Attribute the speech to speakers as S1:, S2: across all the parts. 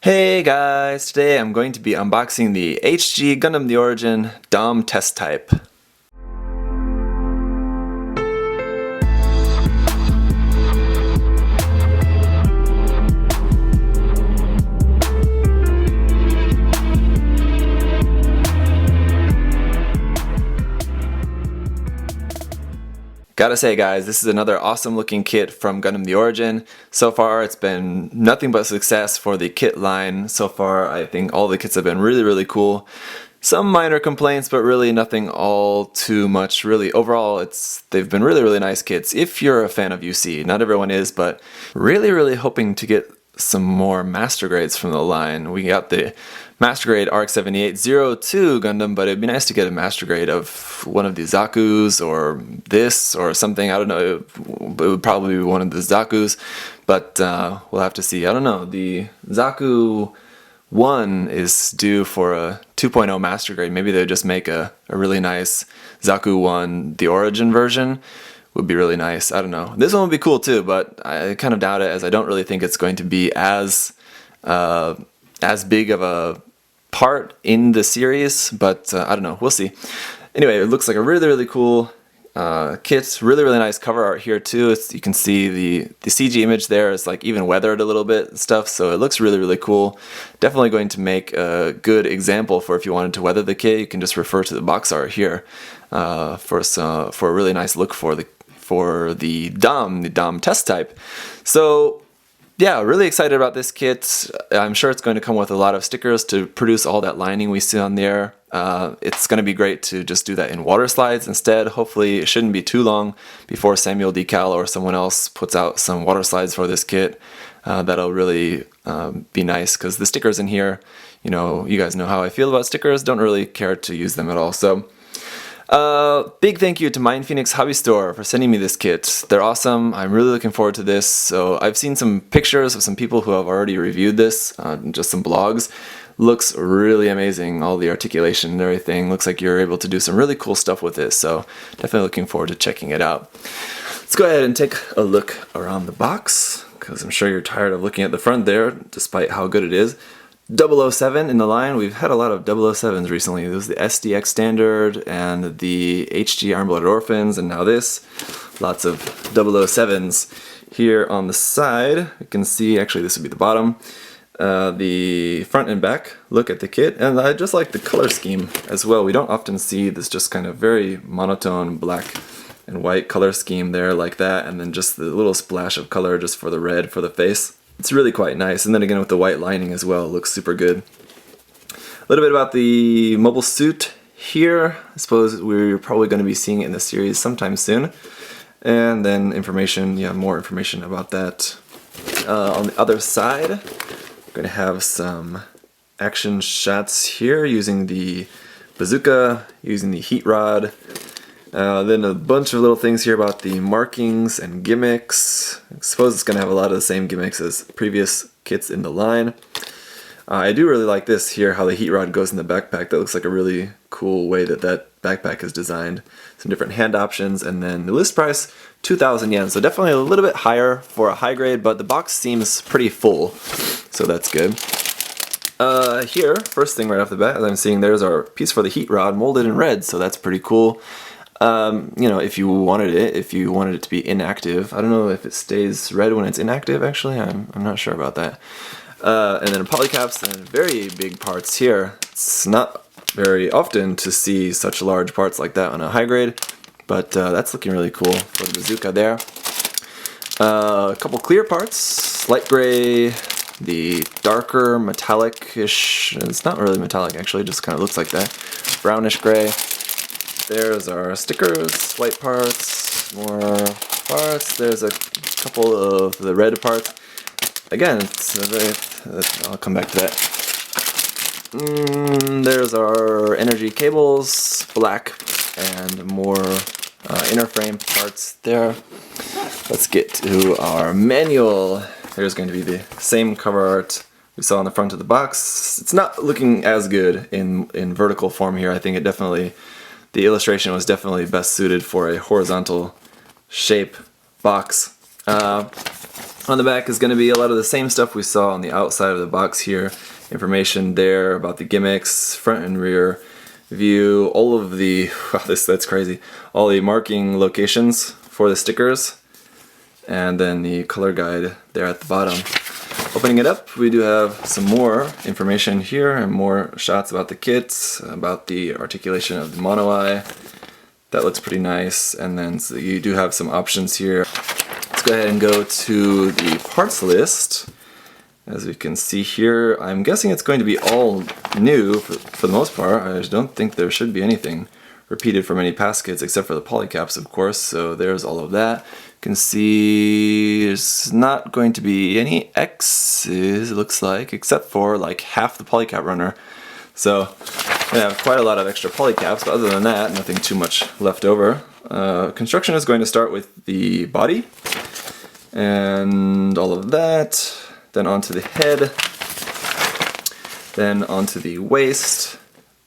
S1: Hey guys, today I'm going to be unboxing the HG Gundam The Origin DOM test type. Gotta say guys, this is another awesome looking kit from Gundam The Origin. So far it's been nothing but success for the kit line. So far I think all the kits have been really cool. Some minor complaints, but really nothing all too much. Really overall they've been really nice kits if you're a fan of UC. Not everyone is, but really hoping to get some more master grades from the line. We got the master grade RX-7802 Gundam, but it'd be nice to get a master grade of one of the Zakus or this or something. I don't know. It would probably be one of the Zakus, but we'll have to see. I don't know. The Zaku 1 is due for a 2.0 master grade. Maybe they'll just make a really nice Zaku 1 The Origin version. Would be really nice. I don't know. This one would be cool too, but I kind of doubt it, as I don't really think it's going to be as big of a part in the series. But I don't know. We'll see. Anyway, it looks like a really cool kit. Really nice cover art here too. You can see the CG image there is like even weathered a little bit and stuff. So it looks really cool. Definitely going to make a good example for if you wanted to weather the kit. You can just refer to the box art here for a really nice look for the DOM test type. So yeah, really excited about this kit. I'm sure it's going to come with a lot of stickers to produce all that lining we see on there. It's going to be great to just do that in water slides instead. Hopefully it shouldn't be too long before Samuel Decal or someone else puts out some water slides for this kit. That'll really be nice, because the stickers in here, you guys know how I feel about stickers. Don't really care to use them at all. So big thank you to MindFenix Hobby Store for sending me this kit. They're awesome. I'm really looking forward to this. So I've seen some pictures of some people who have already reviewed this, just some blogs. Looks really amazing. All the articulation and everything. Looks like you're able to do some really cool stuff with this. So definitely looking forward to checking it out. Let's go ahead and take a look around the box, because I'm sure you're tired of looking at the front there, despite how good it is. 007 in the line. We've had a lot of 007s recently. This was the SDX Standard and the HG Arm-Blooded Orphans, and now this. Lots of 007s. Here on the side, you can see, actually this would be the bottom, the front and back look at the kit, and I just like the color scheme as well. We don't often see this just kind of very monotone black and white color scheme there like that, and then just the little splash of color just for the red for the face. It's really quite nice, and then again with the white lining as well, it looks super good. A little bit about the mobile suit here. I suppose we're probably going to be seeing it in the series sometime soon. And then information, more information about that. On the other side, we're going to have some action shots here using the bazooka, using the heat rod. Then a bunch of little things here about the markings and gimmicks. I suppose it's going to have a lot of the same gimmicks as previous kits in the line. I do really like this here, how the heat rod goes in the backpack. That looks like a really cool way that backpack is designed. Some different hand options, and then the list price, 2,000 yen. So definitely a little bit higher for a high grade, but the box seems pretty full, so that's good. Here, first thing right off the bat, as I'm seeing, there's our piece for the heat rod molded in red, so that's pretty cool. If you wanted it to be inactive. I don't know if it stays red when it's inactive, actually. I'm not sure about that. And then polycaps and very big parts here. It's not very often to see such large parts like that on a high grade, but that's looking really cool for the bazooka there. A couple clear parts, light gray, the darker metallic-ish, it's not really metallic actually, it just kind of looks like that, brownish gray. There's our stickers, white parts, more parts. There's a couple of the red parts. Again, I'll come back to that. There's our energy cables, black, and more inner frame parts there. Let's get to our manual. There's going to be the same cover art we saw on the front of the box. It's not looking as good in vertical form here. I think the illustration was definitely best suited for a horizontal shape box. On the back is going to be a lot of the same stuff we saw on the outside of the box here. Information there about the gimmicks, front and rear view, all of the, wow, that's crazy, all the marking locations for the stickers, and then the color guide there at the bottom. Opening it up, we do have some more information here and more shots about the kits, about the articulation of the mono eye. That looks pretty nice, and then so you do have some options here. Let's go ahead and go to the parts list. As we can see here, I'm guessing it's going to be all new for the most part. I don't think there should be anything repeated from any past kits except for the polycaps, of course, so there's all of that. You can see there's not going to be any X's, it looks like, except for like half the polycap runner. So we have quite a lot of extra polycaps, but other than that, nothing too much left over. Construction is going to start with the body and all of that, then onto the head, then onto the waist,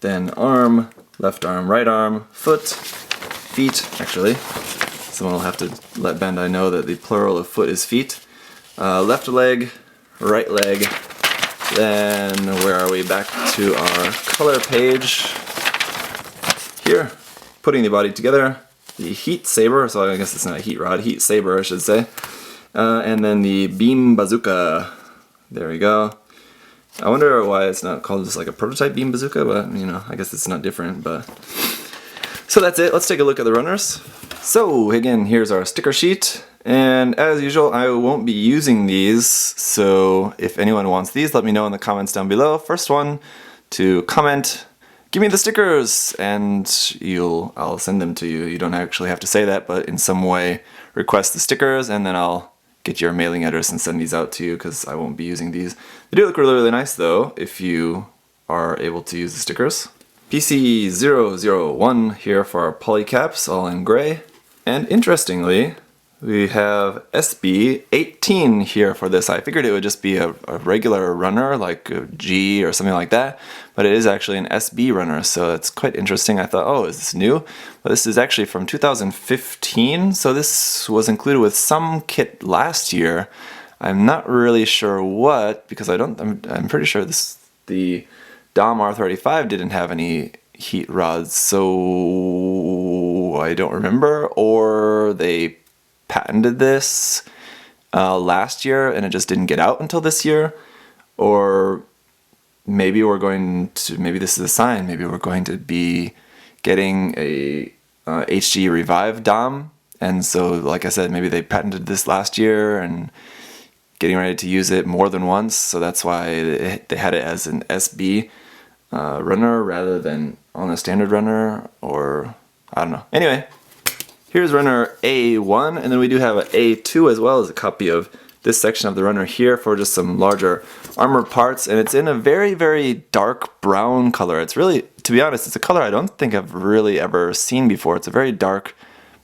S1: then arm, left arm, right arm, foot, feet, actually. Someone will have to let Bandai know that the plural of foot is feet. Left leg, right leg, then where are we? Back to our color page. Here, putting the body together, the heat saber, so I guess it's not a heat rod, heat saber I should say. And then the beam bazooka. There we go. I wonder why it's not called just like a prototype beam bazooka, but you know, I guess it's not different. But so that's it. Let's take a look at the runners. So again, here's our sticker sheet, and as usual, I won't be using these. So if anyone wants these, let me know in the comments down below. First one to comment, give me the stickers, and I'll send them to you. You don't actually have to say that, but in some way request the stickers, and then I'll get your mailing address and send these out to you, because I won't be using these. They do look really, really nice though, if you are able to use the stickers. PC001 here for our polycaps, all in gray. And interestingly, we have SB18 here for this. I figured it would just be a regular runner, like a G or something like that, but it is actually an SB runner, so it's quite interesting. I thought, oh, is this new? But this is actually from 2015, so this was included with some kit last year. I'm not really sure what, because I'm pretty sure the Dom R35 didn't have any heat rods, so I don't remember, or they patented this last year and it just didn't get out until this year, or maybe maybe this is a sign, maybe we're going to be getting a HG Revive Dom, and so like I said, maybe they patented this last year and getting ready to use it more than once, so that's why they had it as an SB runner rather than on a standard runner, or I don't know. Anyway, here's runner A1, and then we do have an A2 as well as a copy of this section of the runner here for just some larger armor parts, and it's in a very, very dark brown color. It's really, to be honest, it's a color I don't think I've really ever seen before. It's a very dark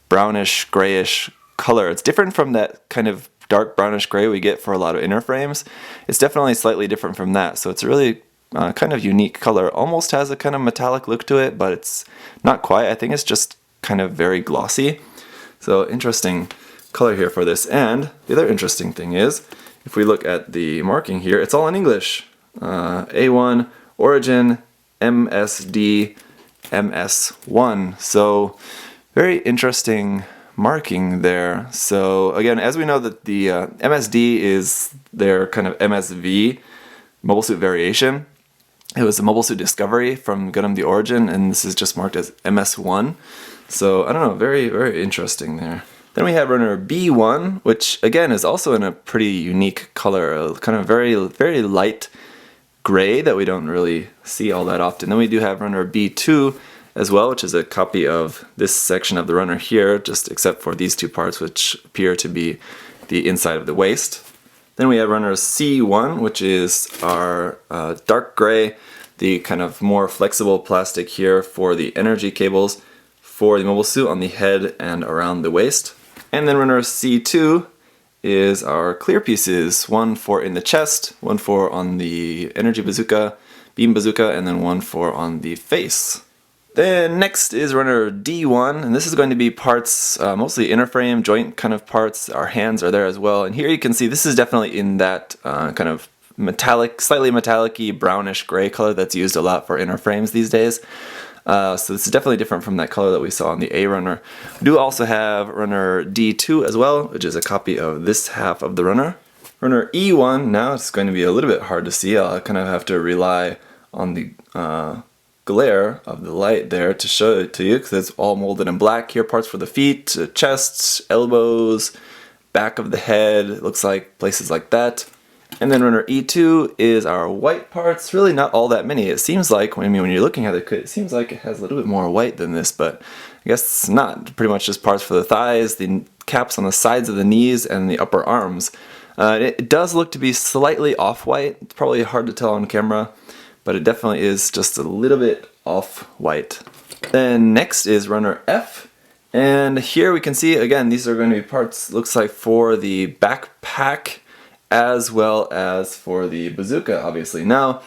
S1: brownish, grayish color. It's different from that kind of dark brownish gray we get for a lot of inner frames. It's definitely slightly different from that, so it's a really kind of unique color. Almost has a kind of metallic look to it, but it's not quite. I think it's just kind of very glossy. So interesting color here for this. And the other interesting thing is, if we look at the marking here, it's all in English. A1, Origin, MSD, MS1. So very interesting marking there. So again, as we know that the MSD is their kind of MSV Mobile Suit variation. It was a Mobile Suit Discovery from Gundam The Origin, and this is just marked as MS1. So I don't know, very, very interesting there. Then we have runner B1, which again is also in a pretty unique color, kind of very, very light gray that we don't really see all that often. Then we do have runner B2 as well, which is a copy of this section of the runner here, just except for these two parts, which appear to be the inside of the waist. Then we have runner C1, which is our dark gray, the kind of more flexible plastic here for the energy cables for the mobile suit on the head and around the waist. And then runner C2 is our clear pieces, one for in the chest, one for on the energy bazooka, beam bazooka, and then one for on the face. Then next is runner D1, and this is going to be parts, mostly inner frame, joint kind of parts. Our hands are there as well. And here you can see this is definitely in that kind of metallic, slightly metallic-y brownish gray color that's used a lot for inner frames these days. So this is definitely different from that color that we saw on the A runner. We do also have runner D2 as well, which is a copy of this half of the runner. Runner E1, now it's going to be a little bit hard to see. I'll kind of have to rely on the glare of the light there to show it to you, because it's all molded in black. Here parts for the feet, chests, elbows, back of the head, it looks like places like that. And then runner E2 is our white parts. Really not all that many. It seems like, when you're looking at it seems like it has a little bit more white than this, but I guess it's not. Pretty much just parts for the thighs, the caps on the sides of the knees, and the upper arms. It does look to be slightly off-white. It's probably hard to tell on camera, but it definitely is just a little bit off-white. Then next is runner F. And here we can see, again, these are going to be parts, looks like, for the backpack, as well as for the bazooka, obviously. Now,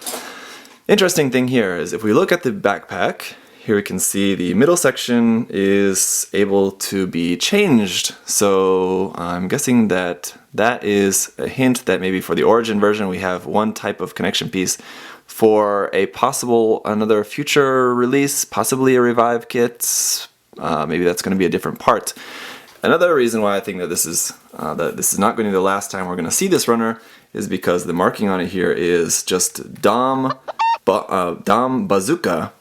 S1: interesting thing here is if we look at the backpack, here we can see the middle section is able to be changed. So I'm guessing that that is a hint that maybe for the Origin version we have one type of connection piece for a possible another future release, possibly a revive kit. Maybe that's going to be a different part. Another reason why I think that this is not going to be the last time we're going to see this runner is because the marking on it here is just Dom Bazooka.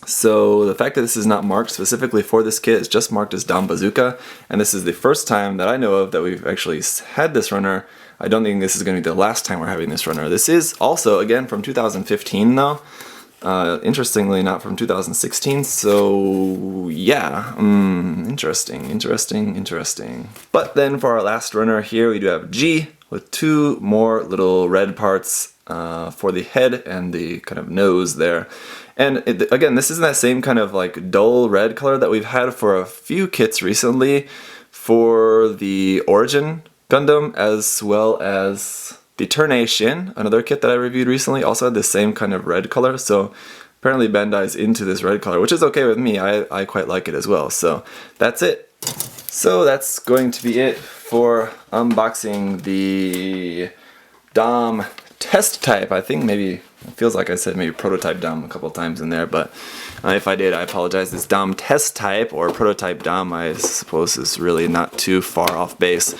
S1: So the fact that this is not marked specifically for this kit, it's just marked as Dom Bazooka, and this is the first time that I know of that we've actually had this runner. I don't think this is going to be the last time we're having this runner. This is also, again, from 2015 though. Interestingly, not from 2016, so yeah, interesting. But then for our last runner here, we do have G with two more little red parts for the head and the kind of nose there. And again, this is that same kind of like dull red color that we've had for a few kits recently for the Origin Gundam, as well as the Turnation, another kit that I reviewed recently, also had the same kind of red color. So apparently Bandai's into this red color, which is okay with me. I quite like it as well. So that's it. So that's going to be it for unboxing the Dom test type. I think maybe, it feels like I said maybe prototype Dom a couple times in there, but if I did, I apologize. This Dom test type, or prototype Dom, I suppose is really not too far off base.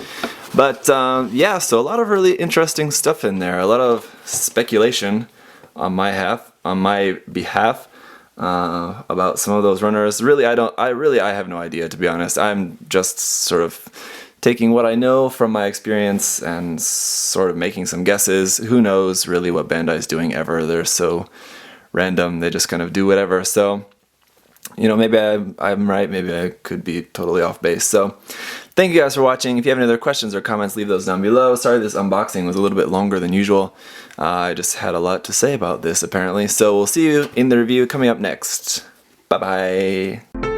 S1: But yeah, so a lot of really interesting stuff in there. A lot of speculation on my behalf about some of those runners. Really, I have no idea, to be honest. I'm just sort of taking what I know from my experience and sort of making some guesses. Who knows really what Bandai's doing ever? They're so random. They just kind of do whatever. So, you know, maybe I'm right. Maybe I could be totally off base. So thank you guys for watching. If you have any other questions or comments, leave those down below. Sorry this unboxing was a little bit longer than usual. I just had a lot to say about this apparently. So we'll see you in the review coming up next. Bye bye.